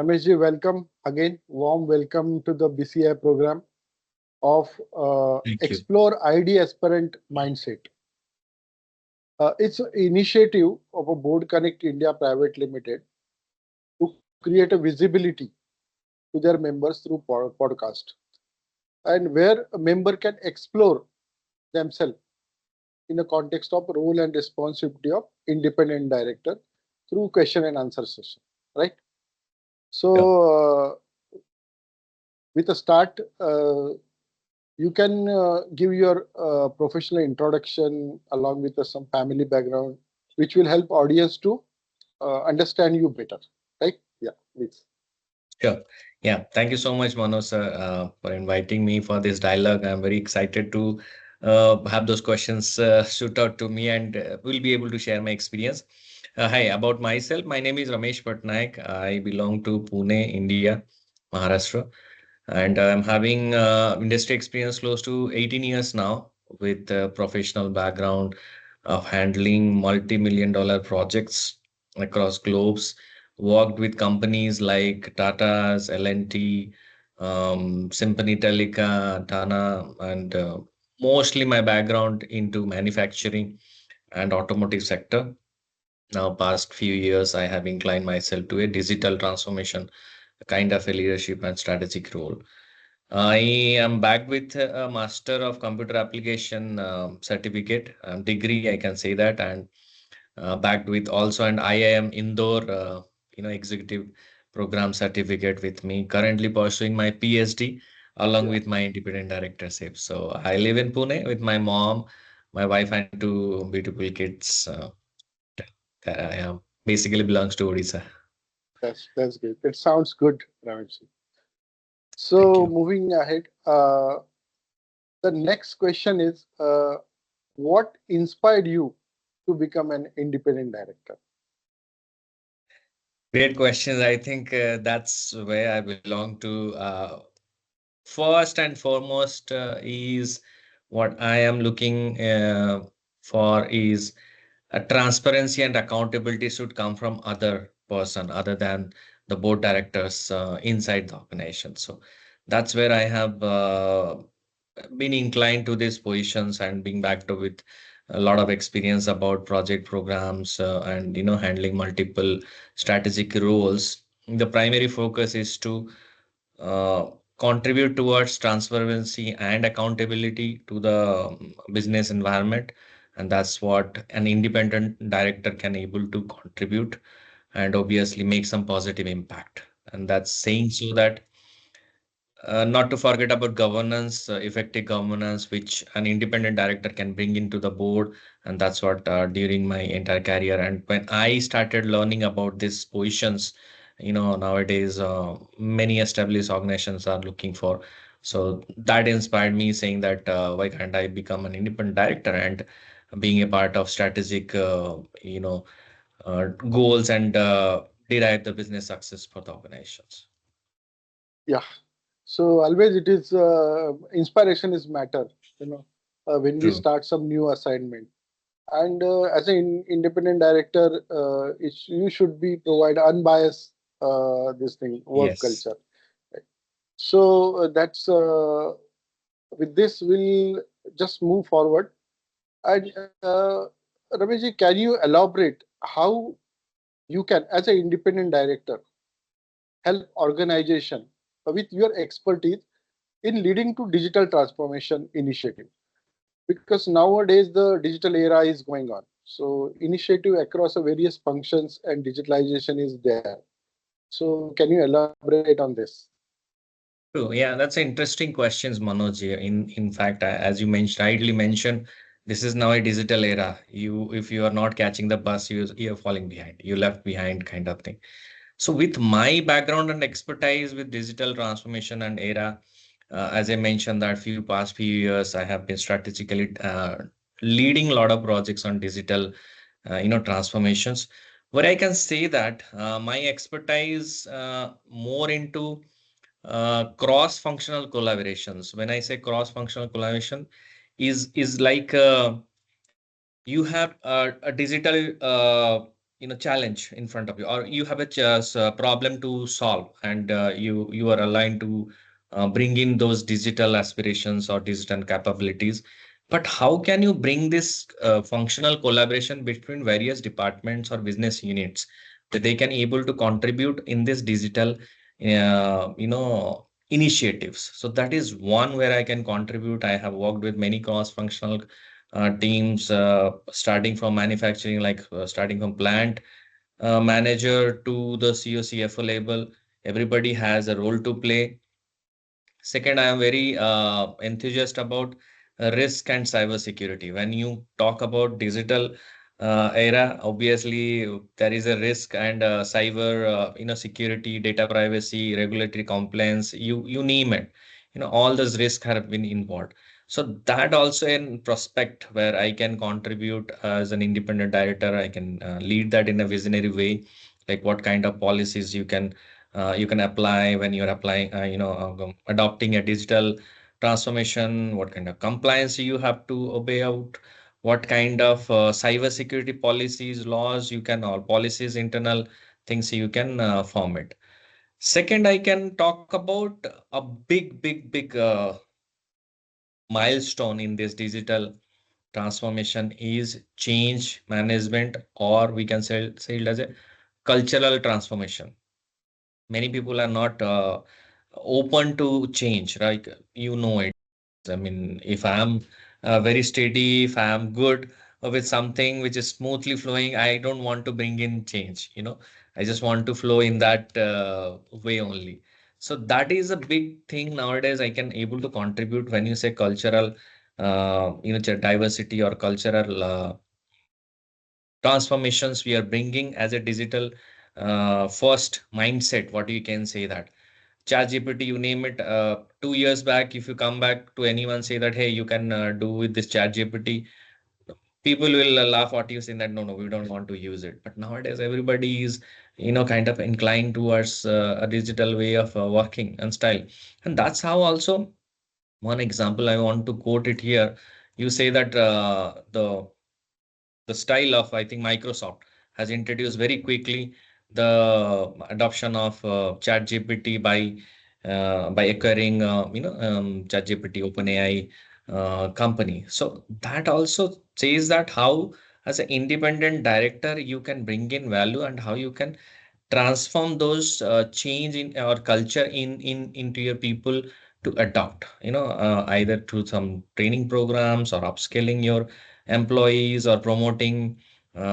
Ramesh ji, welcome again. Warm welcome to the BCI program of Thank you. Explore ID Aspirant Mindset. It's an initiative of a Board Connect India Private Limited to create a visibility to their members through podcast, and where a member can explore themselves in the context of role and responsibility of independent director through question and answer session, right? Yeah. So, with a start, you can give your professional introduction along with some family background, which will help audience to understand you better, right? Yeah, please. Sure. Yeah. Thank you so much, Manoj, sir, for inviting me for this dialogue. I'm very excited to have those questions shoot out to me, and will be able to share my experience. Hi, about myself. My name is Ramesh Patnaik. I belong to Pune, India, Maharashtra, and I'm having industry experience close to 18 years now with a professional background of handling multi-million dollar projects across globes. Worked with companies like Tata's, L&T, Symphony Telica, Tana, and mostly my background into manufacturing and automotive sector. Now, past few years, I have inclined myself to a digital transformation, a kind of a leadership and strategic role. I am back with a Master of Computer Application certificate degree, I can say that, and backed with also an IIM Indore, executive program certificate with me. Currently pursuing my PhD along Yeah, with my independent directorship. So I live in Pune with my mom, my wife, and two beautiful kids. I basically belongs to Odisha. that's good. It sounds good, Ramesh. Thank So you. moving ahead, the next question is, what inspired you to become an independent director? Great questions. I think that's where I belong to. First and foremost is what I am looking for is a transparency and accountability should come from other person other than the board directors inside the organization. So that's where I have been inclined to these positions and being backed up with a lot of experience about project programs and handling multiple strategic roles. The primary focus is to uh, contribute towards transparency and accountability to the business environment, and that's what an independent director can able to contribute and obviously make some positive impact. And that's saying so that not to forget about governance, effective governance, which an independent director can bring into the board. And that's what during my entire career. And when I started learning about these positions, nowadays many established organizations are looking for. So that inspired me saying that why can't I become an independent director and being a part of strategic, goals and derive the business success for the organizations. Yeah. So always it is inspiration is matter, you know, when we True. start some new assignment. And as an independent director, you should be provide unbiased this thing work Yes. culture. Right? So that's with this we'll just move forward. And Rameshji, can you elaborate how you can, as an independent director, help organization with your expertise in leading to digital transformation initiative? Because nowadays the digital era is going on, so initiative across the various functions and digitalization is there. So can you elaborate on this? True. Yeah, that's an interesting questions, Manoj. Here. In fact, as you mentioned, rightly mentioned, this is now a digital era. If you are not catching the bus, you're falling behind. You left behind, kind of thing. So, with my background and expertise with digital transformation and era, as I mentioned, that few years, I have been strategically leading a lot of projects on digital, transformations. Where I can say that my expertise more into cross-functional collaborations. When I say cross-functional collaboration, is like you have a digital. challenge in front of you, or you have a problem to solve, and you are aligned to bring in those digital aspirations or digital capabilities. But how can you bring this functional collaboration between various departments or business units that they can able to contribute in this digital initiatives? So that is one where I can contribute. I have worked with many cross functional teams, starting from manufacturing, like starting from plant manager to the CEO, CFO level. Everybody has a role to play. Second, I am very enthusiastic about risk and cyber security. When you talk about digital era, obviously there is a risk and cyber, security, data privacy, regulatory compliance. You name it. All those risks have been involved. So that also in prospect where I can contribute as an independent director. I can lead that in a visionary way, like what kind of policies you can apply when you're applying, adopting a digital transformation, what kind of compliance you have to obey out, what kind of cyber security policies, laws you can, or policies, internal things you can form it. Second, I can talk about a big milestone in this digital transformation is change management, or we can say it as a cultural transformation. Many people are not open to change, right? It. I mean, if I'm very steady, if I'm good with something which is smoothly flowing, I don't want to bring in change. I just want to flow in that way only. So that is a big thing nowadays. I can able to contribute when you say cultural, diversity or cultural transformations we are bringing as a digital first mindset. What you can say that ChatGPT, you name it. 2 years back, if you come back to anyone say that, hey, you can do with this ChatGPT, people will laugh at you saying that no, no, we don't want to use it. But nowadays, everybody is, kind of inclined towards a digital way of working and style. And that's how also one example I want to quote it here. You say that the style of, I think, Microsoft has introduced very quickly the adoption of ChatGPT by acquiring ChatGPT OpenAI company. So that also says that how as an independent director you can bring in value, and how you can transform those change in our culture in into your people to adopt, either through some training programs or upskilling your employees or promoting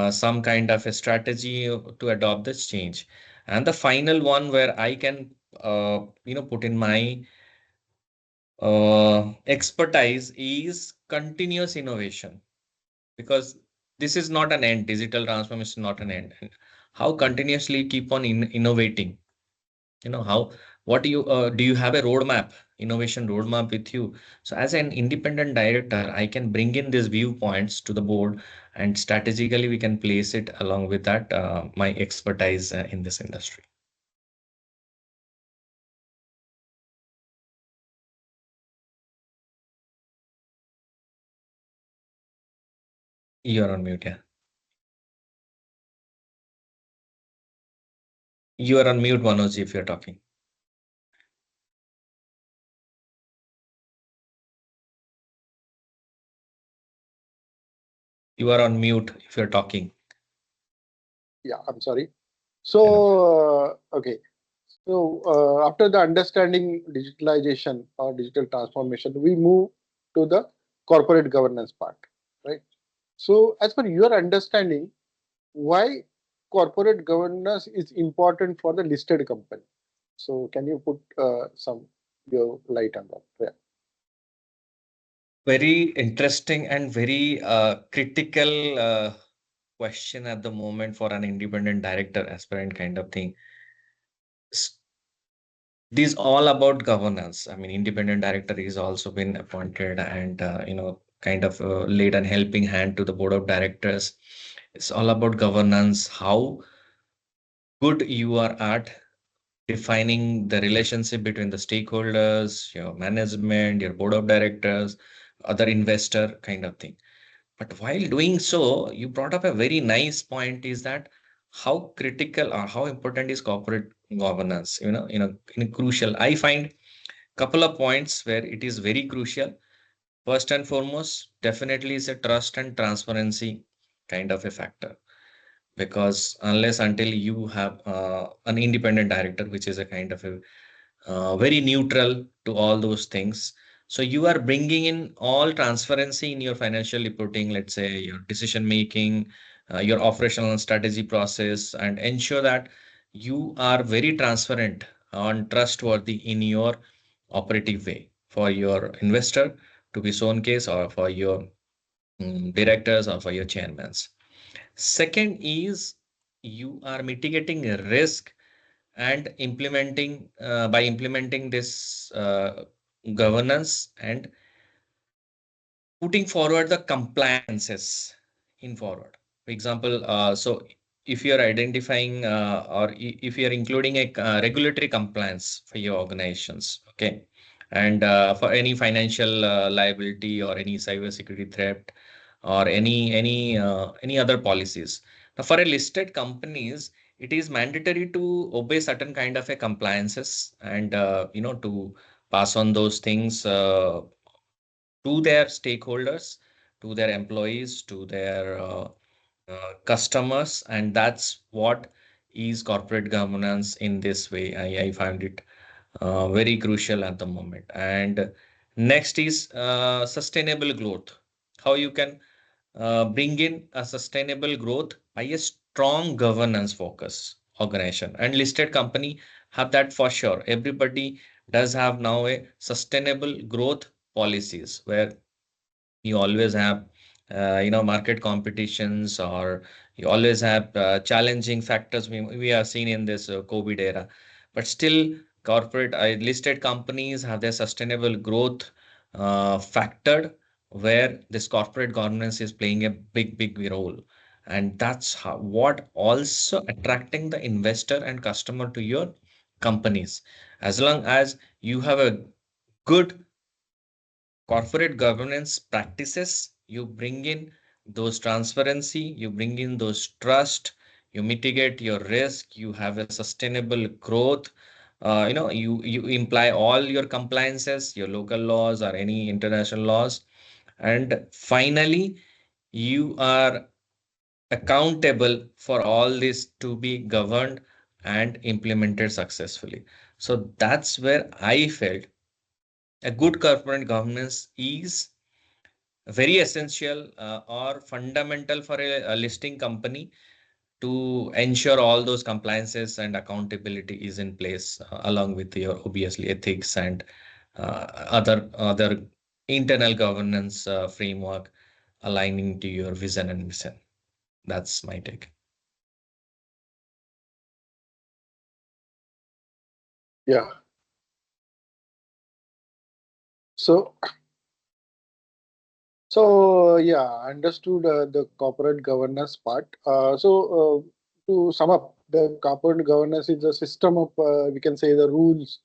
some kind of a strategy to adopt this change. And the final one where I can put in my expertise is continuous innovation, because this is not an end. Digital transformation is not an end. And how continuously keep on innovating, how, what do you have a roadmap, innovation roadmap with you? So as an independent director, I can bring in these viewpoints to the board, and strategically we can place it along with that my expertise in this industry. You're on mute. Yeah, you are on mute, Manoj, if you're talking. You are on mute if you're talking. Yeah, I'm sorry. You know, So, okay. So, after the understanding digitalization or digital transformation, we move to the corporate governance part, right? So, as per your understanding, why corporate governance is important for the listed company? So, can you put some your light on that? Yeah. very interesting and very critical question at the moment for an independent director, aspirant kind of thing. This all about governance. I mean, independent director is also been appointed, and kind of laid an helping hand to the board of directors. It's all about governance, how good you are at defining the relationship between the stakeholders, your management, your board of directors, other investor kind of thing. But while doing so, you brought up a very nice point, is that how critical or how important is corporate governance, in crucial. I find couple of points where it is very crucial. First and foremost, definitely is a trust and transparency kind of a factor, because unless until you have an independent director, which is a kind of a very neutral to all those things. So you are bringing in all transparency in your financial reporting, let's say your decision making, your operational and strategy process, and ensure that you are very transparent and trustworthy in your operative way for your investor to be shown case, or for your directors, or for your chairmans. Second is you are mitigating a risk and implementing by implementing this governance and putting forward the compliances in forward. For example, so if you're identifying or if you're including a regulatory compliance for your organizations, okay, and for any financial liability or any cybersecurity threat or any other policies. Now, for a listed companies, it is mandatory to obey certain kind of a compliances, and to pass on those things to their stakeholders, to their employees, to their customers, and that's what is corporate governance in this way. I find it very crucial at the moment. And next is sustainable growth. How you can bring in a sustainable growth by a strong governance focus organization, and listed company have that for sure. Everybody does have now a sustainable growth policies where you always have market competitions, or you always have challenging factors we are seeing in this COVID era, but still corporate listed companies have their sustainable growth factored, where this corporate governance is playing a big role, and that's what also attracting the investor and customer to your companies. As long as you have a good corporate governance practices, you bring in those transparency, you bring in those trust, you mitigate your risk, you have a sustainable growth. You imply all your compliances, your local laws or any international laws, and finally you are accountable for all this to be governed and implemented successfully. So that's where I felt a good corporate governance is very essential or fundamental for a listing company to ensure all those compliances and accountability is in place, along with your obviously ethics and other internal governance framework aligning to your vision and mission. That's my take. Yeah. So, yeah, I understood the corporate governance part. To sum up, the corporate governance is a system of, we can say, the rules,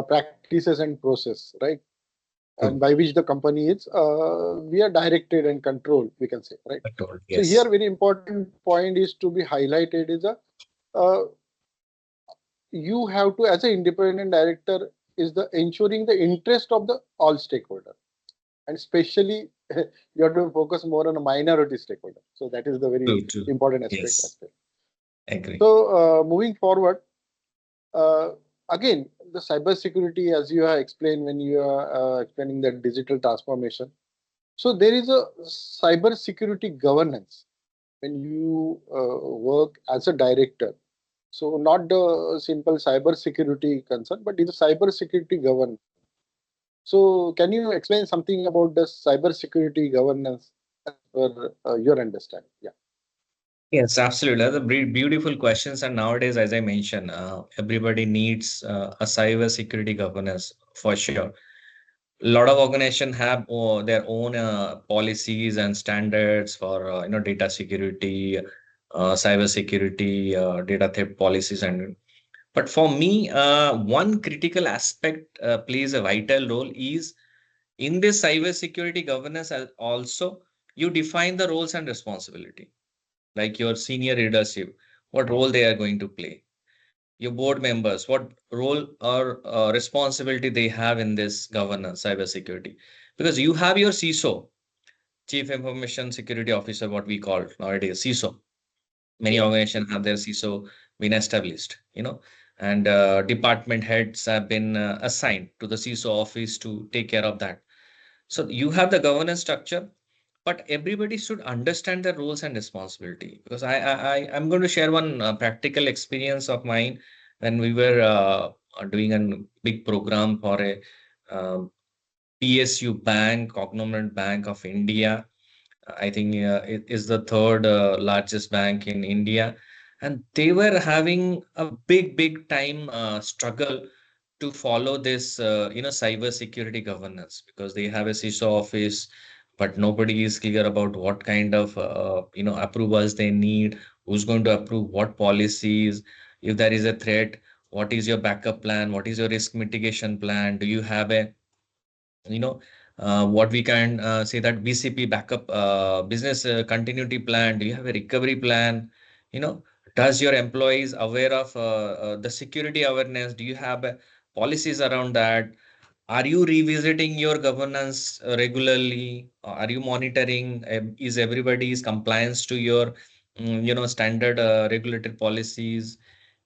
practices, and process, right? And True. by which the company is, we are directed and controlled, we can say, right? I told So here, yes. very important point is to be highlighted is a uh, you have to, as an independent director, is the ensuring the interest of the all stakeholder, and especially you have to focus more on a minority stakeholder. So that is the very True. important aspect as Yes. well. Agree. So moving forward, uh, again, the cybersecurity, as you have explained when you are explaining the digital transformation. So there is a cybersecurity governance when you work as a director. So not the simple cybersecurity concern, but it's a cybersecurity governance. So can you explain something about the cybersecurity governance as per your understanding? Yeah. Yes, absolutely. That's a beautiful questions. And nowadays, as I mentioned, everybody needs a cyber security governance for sure. A lot of organizations have their own policies and standards for data security, cyber security, data theft policies, and but for me, one critical aspect plays a vital role is in this cyber security governance. Also, you define the roles and responsibility, like your senior leadership. what role they are going to play. Your board members, what role or responsibility they have in this governance, cybersecurity. Because you have your CISO, Chief Information Security Officer, what we call nowadays, CISO. Many Yeah. organizations have their CISO been established, and department heads have been assigned to the CISO office to take care of that. So you have the governance structure, but everybody should understand their roles and responsibility. Because I'm going to share one practical experience of mine when we were doing a big program for a uh, PSU bank, conglomerate bank of India. I think it is the third largest bank in India, and they were having a big time struggle to follow this, cyber security governance, because they have a CISO office, but nobody is clear about what kind of, approvals they need, who's going to approve what policies, if there is a threat, what is your backup plan, what is your risk mitigation plan, do you have a you know what we can say that BCP, backup business continuity plan, do you have a recovery plan, you know does your employees aware of the security awareness, do you have policies around that, are you revisiting your governance regularly, are you monitoring, is everybody's compliance to your standard regulatory policies,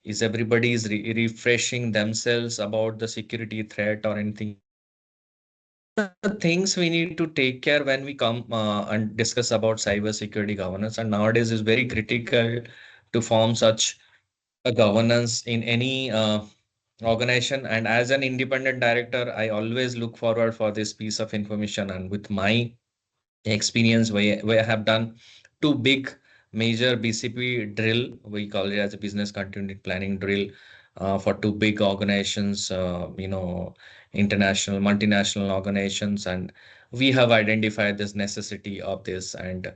is everybody is refreshing themselves about the security threat or anything like that. So these are the things we need to take care when we come and discuss about cybersecurity governance. And nowadays is very critical to form such a governance in any organization. And as an independent director, I always look forward for this piece of information. And with my experience, where I have done two big major BCP drill, we call it as a business continuity planning drill, for two big organizations, international, multinational organizations, and we have identified this necessity of this. And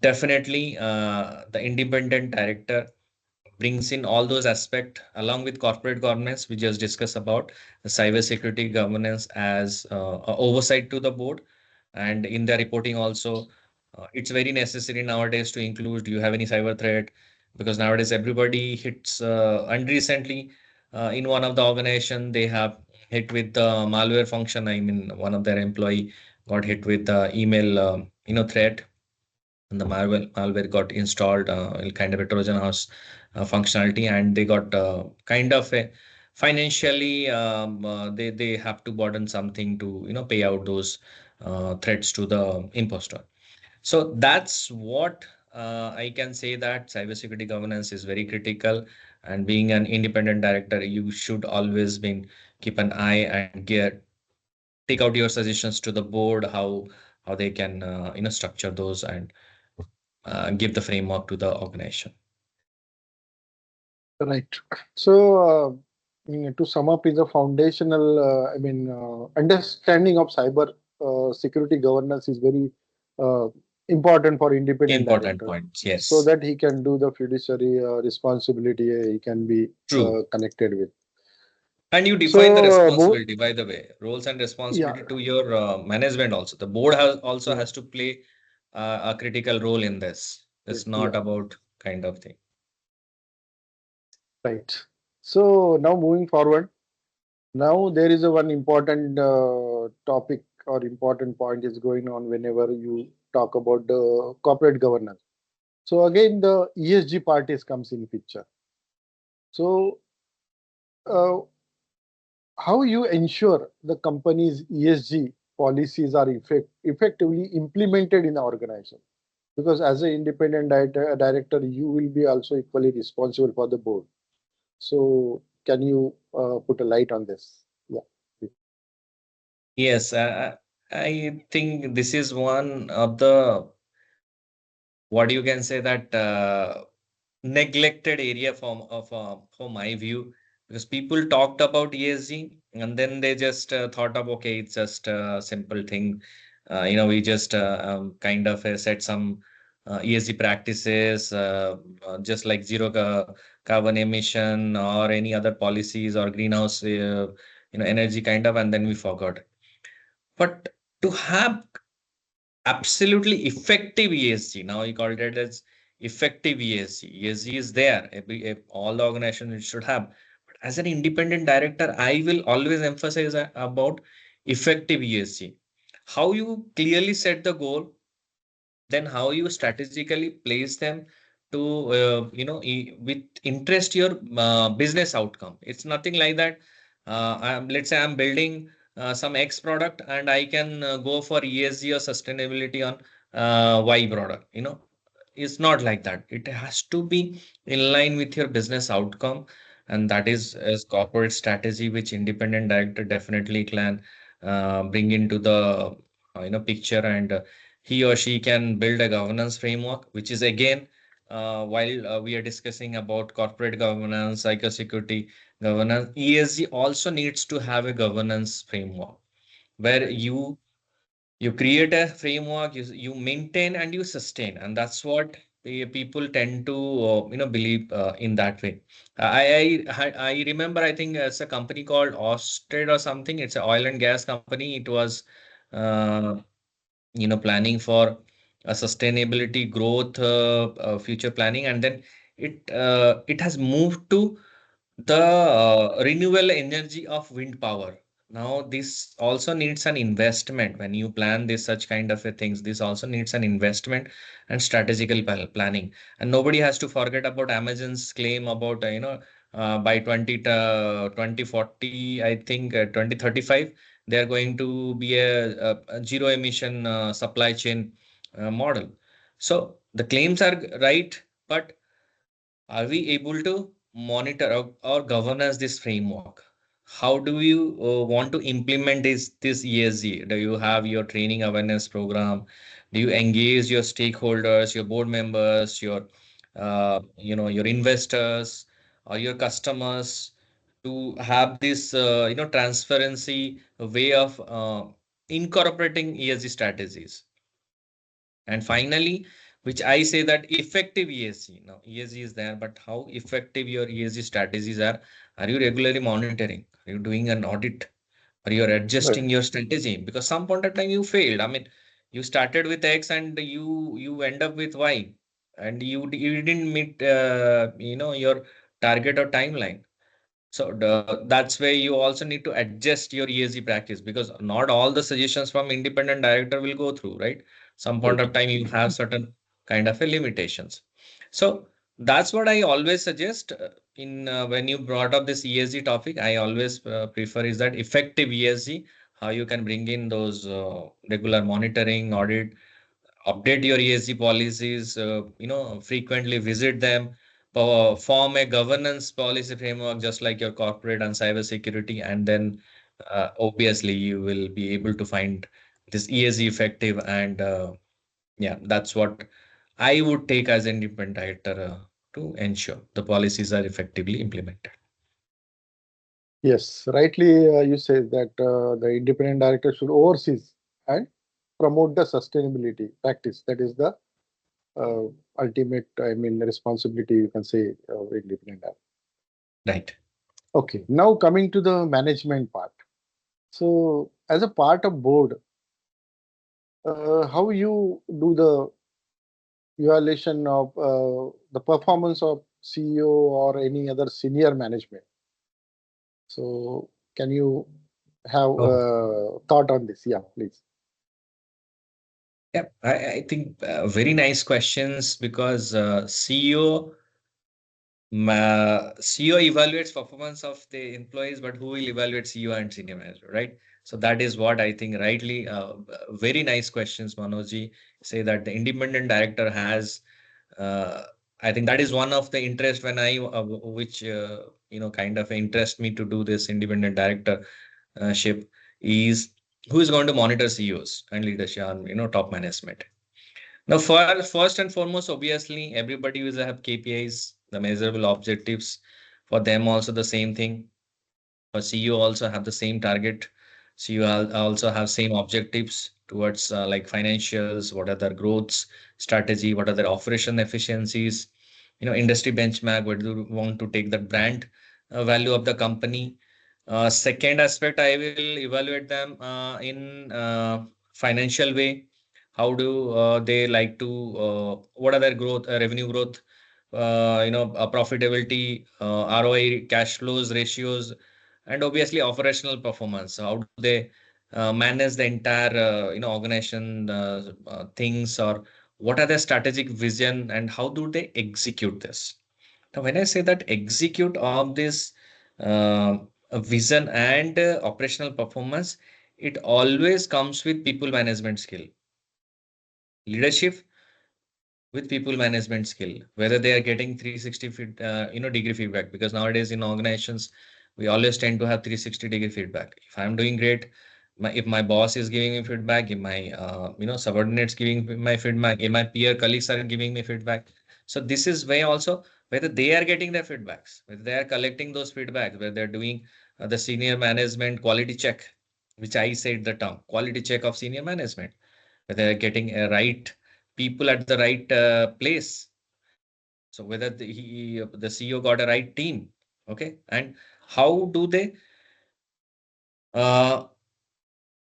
definitely, the independent director brings in all those aspects along with corporate governance. We just discussed about the cybersecurity governance as a oversight to the board, and in the reporting also, it's very necessary nowadays to include, do you have any cyber threat, because nowadays everybody hits, and recently in one of the organization they have hit with the malware function. I mean, one of their employee got hit with the email threat, and the malware got installed, kind of a Trojan horse functionality, and they got kind of a financially, they have to burden something to pay out those threats to the impostor. So that's what I can say, that cybersecurity governance is very critical. And being an independent director, you should always be keep an eye and take out your suggestions to the board, how they can structure those and give the framework to the organization. Right. So, to sum up, is a foundational, understanding of cyber security governance is very uh, important for independent Important director, points. so Yes. that he can do the fiduciary responsibility he can be True. connected with. And you So, define the move, responsibility, by the way, roles and yeah, responsibility to your management also. The board has also yeah, has to play a critical role in this. It's yeah, not about kind of thing. right. So now moving forward, now there is a one important topic or important point is going on whenever you talk about the corporate governance. So again, the ESG part is comes in picture. So uh, how you ensure the company's ESG policies are effectively implemented in the organization? Because as an independent director, you will be also equally responsible for the board. So can you put a light on this? Yeah. Yes, I think this is one of the, what you can say, that neglected area for my view, because people talked about ESG and then they just thought of, okay, it's just a simple thing. We just kind of set some ESG practices, just like zero carbon emission or any other policies or greenhouse energy kind of, and then we forgot. But to have absolutely effective ESG, now you call it as effective ESG. ESG is there. All the organizations should have. But as an independent director, I will always emphasize about effective ESG. How you clearly set the goal, then how you strategically place them to with interest your business outcome. It's nothing like that. Let's say I'm building some X product and I can go for ESG or sustainability on Y product. It's not like that. It has to be in line with your business outcome, and that is as corporate strategy, which independent director definitely can bring into the picture, and he or she can build a governance framework, which is again, while we are discussing about corporate governance, cybersecurity governance, ESG also needs to have a governance framework where you create a framework, you maintain and you sustain, and that's what people tend to believe in that way. I remember, I think it's a company called Orsted or something. It's an oil and gas company. It was uh, planning for a sustainability growth, future planning, and then it has moved to the renewable energy of wind power. Now this also needs an investment. When you plan this such kind of a things, this also needs an investment and strategical planning. And nobody has to forget about Amazon's claim about by 2040, I think 2035, they are going to be a zero emission supply chain model. So the claims are right, but are we able to monitor or governance this framework? How do you want to implement this ESG? Do you have your training awareness program? Do you engage your stakeholders, your board members, your your investors or your customers to have this transparency way of incorporating ESG strategies? And finally, which I say that effective ESG. Now, ESG is there, but how effective your ESG strategies are? Are you regularly monitoring? Are you doing an audit? Or you're Right. adjusting your strategy? Because some point of time you failed. I mean, you started with X and you end up with Y, and you didn't meet your target or timeline. So that's where you also need to adjust your ESG practice, because not all the suggestions from independent director will go through, right? Some point Right. of time you have certain kind of a limitations. So that's what I always suggest in when you brought up this ESG topic. I always prefer is that effective ESG, how you can bring in those regular monitoring, audit, update your ESG policies, frequently visit them, form a governance policy framework, just like your corporate and cyber security, and then obviously you will be able to find this ESG effective. And yeah, that's what I would take as independent director to ensure the policies are effectively implemented. Yes, rightly you say that the independent director should oversee and promote the sustainability practice. That is the uh, ultimate, I mean, responsibility, you can say, of independent director. Right. Okay, now coming to the management part. So, as a part of board, how you do the evaluation of the performance of CEO or any other senior management? So, can you have Oh, thought on this? Yeah, please. yeah, I think very nice questions, because CEO evaluates performance of the employees, but who will evaluate CEO and senior manager, right? So that is what I think rightly. Very nice questions, Manojji. Say that the independent director has. Uh, I think that is one of the interest when which kind of interest me to do this independent director ship, is who is going to monitor CEOs and leadership and top management. Now, first and foremost, obviously, everybody will have KPIs, the measurable objectives. For them, also the same thing. For CEO, also have the same target. CEO also have same objectives towards like financials, what are their growths, strategy, what are their operation efficiencies, industry benchmark, where do you want to take the brand value of the company. Second aspect, I will evaluate them in financial way. How do they like to, what are their growth, revenue growth, profitability, ROI, cash flows, ratios, and obviously operational performance. How do they manage the entire, organization things, or what are their strategic vision, and how do they execute this? Now, when I say that execute all this uh, vision and operational performance, it always comes with people management skill, leadership with people management skill, whether they are getting 360 degree feedback, because nowadays in organizations we always tend to have 360-degree feedback. If I'm doing great, if my boss is giving me feedback, if my subordinates giving my feedback, if my peer colleagues are giving me feedback, so this is way also whether they are getting their feedbacks, whether they are collecting those feedbacks, whether they're doing the senior management quality check, which I said the term quality check of senior management, whether they're getting a right people at the right place. So whether the CEO got a right team, okay, and how do they uh,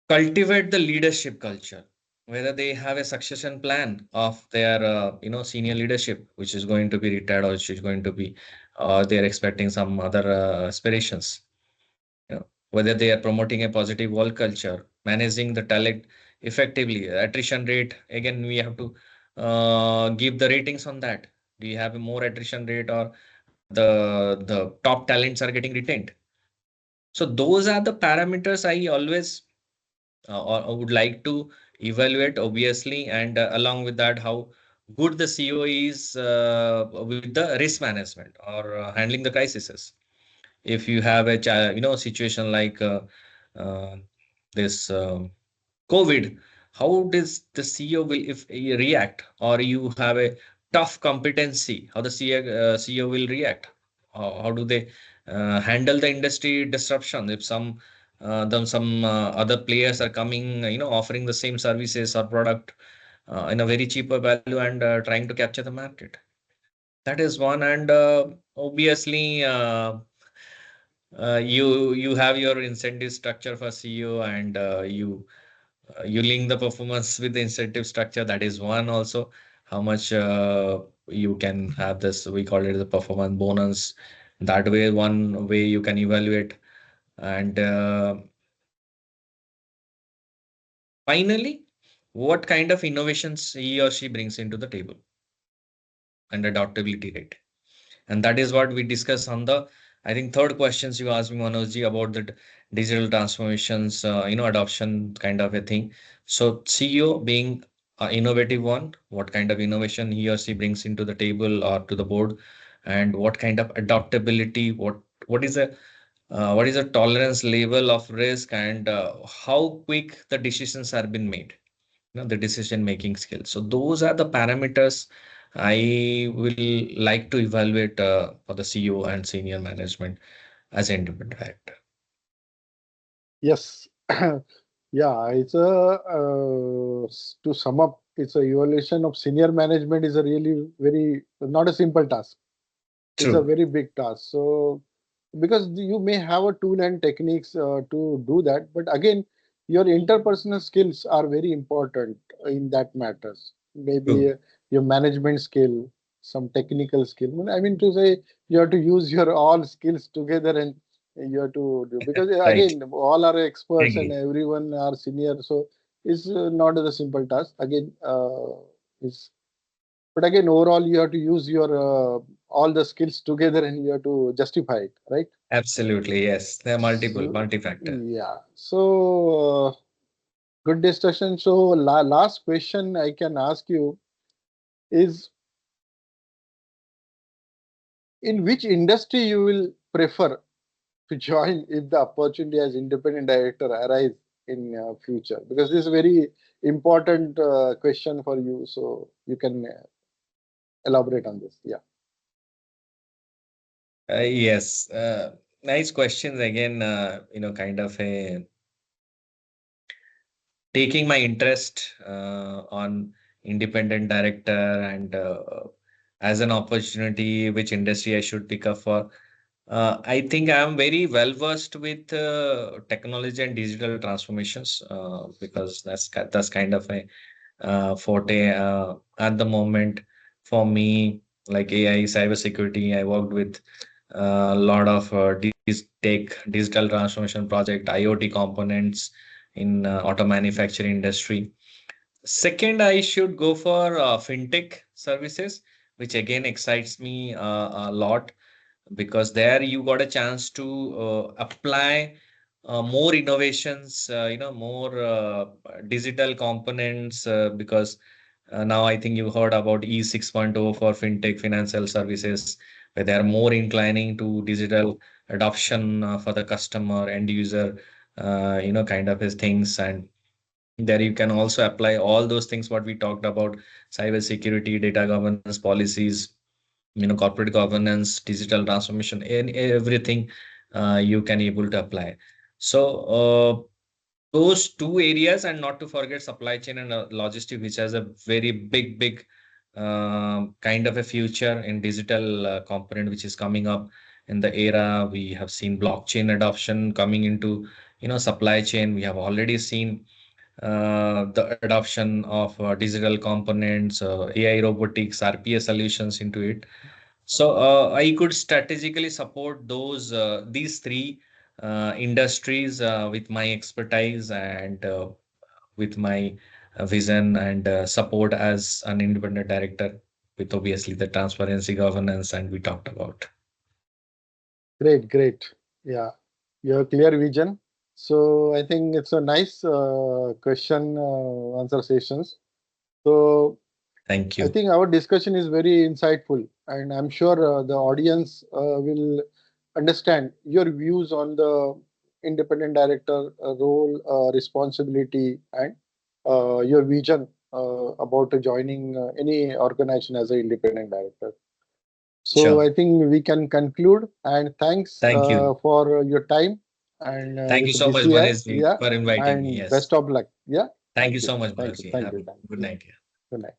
cultivate the leadership culture, whether they have a succession plan of their senior leadership, which is going to be retired, or which is going to be they're expecting some other aspirations. Whether they are promoting a positive work culture, managing the talent effectively, attrition rate. Again, we have to give the ratings on that. Do you have a more attrition rate, or the top talents are getting retained? So those are the parameters I always or would like to evaluate, obviously, and along with that, how good the CEO is with the risk management or handling the crises. If you have a situation like uh, this COVID, how does the CEO will if he react, or you have a tough competency, how the CEO will react? How do they handle the industry disruption if some other players are coming, offering the same services or product in a very cheaper value and trying to capture the market? That is one, and obviously. You have your incentive structure for CEO, and you link the performance with the incentive structure. That is one also. How much you can have this, we call it the performance bonus. That way, one way you can evaluate. And finally, what kind of innovations he or she brings into the table, and adaptability rate. And that is what we discuss on the, I think, third questions you asked me, Manojji, about the digital transformations, adoption kind of a thing. So CEO being an innovative one, what kind of innovation he or she brings into the table or to the board, and what kind of adaptability, what is the tolerance level of risk, and how quick the decisions are being made, the decision making skills. So those are the parameters I will like to evaluate for the CEO and senior management as an independent director. Yes. Yeah, it's a to sum up, it's a evaluation of senior management is a really very not a simple task. It's a True. very big task. So because you may have a tool and techniques to do that, but again, your interpersonal skills are very important in that matters. Maybe True. your management skill, some technical skill. I mean to say, you have to use your all skills together, and you have to do, because Right. again, all are experts and Agree. everyone are senior, so it's not a simple task. Again, is but again, overall, you have to use your all the skills together, and you have to justify it, right? Absolutely. Yes. There are multiple, So, multi-factor. yeah. So, good discussion. So, last question I can ask you is, in which industry you will prefer to join if the opportunity as independent director arise in future? Because this is a very important question for you. So, you can elaborate on this. Yeah. Yes. Nice questions again. Kind of a taking my interest on independent director, and as an opportunity, which industry I should pick up for. I think I'm very well versed with technology and digital transformations, because that's kind of a forte at the moment. For me, like AI, cybersecurity, I worked with a lot of digital transformation project, IoT components in auto manufacturing industry. Second, I should go for fintech services, which again excites me a lot, because there you got a chance to apply more innovations, more digital components, because now I think you heard about E 6.0 for fintech financial services, where they are more inclining to digital adoption for the customer end user, kind of as things. And there you can also apply all those things what we talked about: cyber security, data governance policies, corporate governance, digital transformation, and everything you can able to apply. So those two areas, and not to forget supply chain and logistics, which has a very big kind of a future in digital component, which is coming up in the era. We have seen blockchain adoption coming into supply chain. We have already seen the adoption of digital components, AI, robotics, RPA solutions into it. So I could strategically support these three industries with my expertise and with my vision and support as an independent director, with obviously the transparency, governance, and we talked about. Great, great. Yeah, you have clear vision. So I think it's a nice question answer sessions. So Thank I you. think our discussion is very insightful, and I'm sure the audience will understand your views on the independent director role, responsibility, and your vision about joining any organization as an independent director. So Sure. I think we can conclude. And thanks Thank you. for your time and Thank you with so much, BCI. Manish, Yeah, for inviting me. and Yes. best of luck. Yeah, Thank you thank you, so much, thank you, Manoj. thank you, Happy. thank Good you. night. Good night.